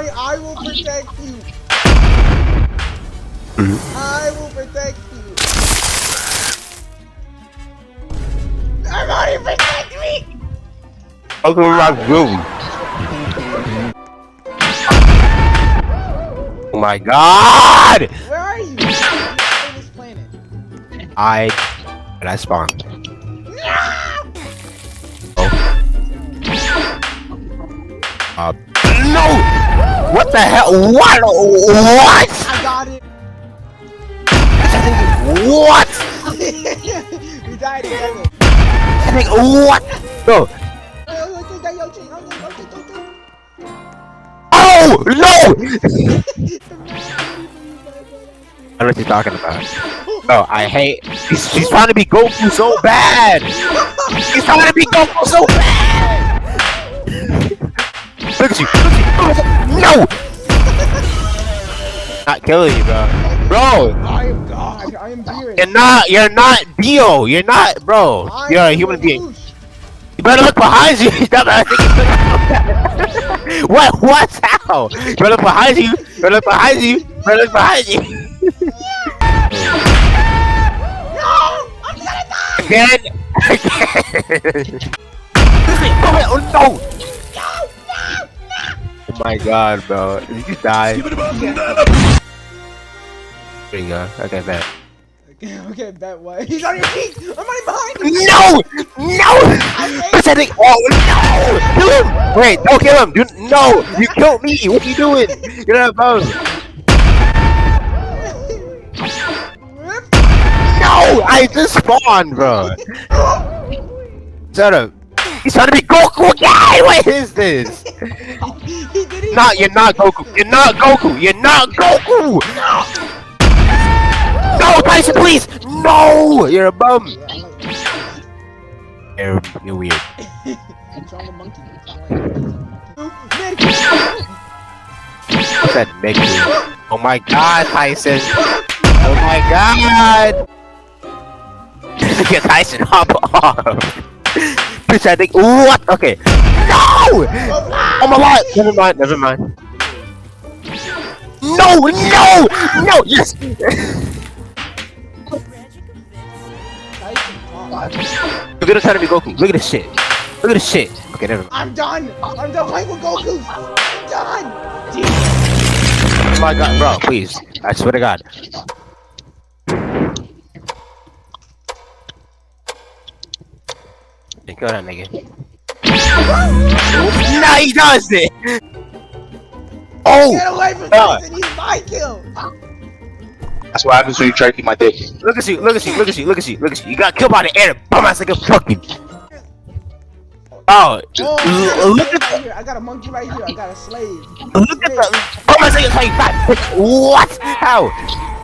worry, I will protect you. I will protect you. Everybody protect me! Welcome to my room. Oh my god! Where are you? On this planet. I spawned. No! What the hell? What? What? I got it. What? We died together. I think what? No. Oh no! I know what you're talking about. No, I hate. She's trying to be Goku so bad. She's trying to be Goku so bad. Look at you! Look at you! No! Not killing you, bro. Bro! I am God. I am Beerus. You're not Dio. You're not, bro. You're a human being. You better look behind you. What? What's how? You better look behind you. You better look behind you. You better look behind you. No! I'm gonna die! Again. Oh no! Oh my god, bro. Did you die? There you go. Okay, bet. Okay, bet what? He's on your feet! I'm running behind you! No! No! Pathetic! Oh no! Kill him! Wait, don't kill him! No! You killed me! What are you doing? You're not above! No! I just spawned, bro! Shut up! He's trying to be Goku again! What is this? You're not Goku! You're not Goku! You're not Goku! No, Tyson, please! No! You're a bum! You're weird. I said make me. Oh my god, Tyson! Oh my god! Get Tyson, hop off! Bitch, I think. What? Okay. No! I'm alive! Never mind, never mind. No! No! No! Yes! You're gonna try to be Goku. Look at this shit. Look at this shit. Okay, never mind. I'm done! I'm done playing with Goku! I'm done! Oh my god, bro, please. I swear to god. Kill that nigga. No, he does it! Oh! Get away from Tyson! He's my kill! That's what happens when you try to keep my dick. Look at you, look at you, look at you, look at you, look at you. You got killed by the air, bum ass like a fucking. Oh, look at right here. I got a monkey right here. I got a slave. Look at the bum ass like a fucking. What? How?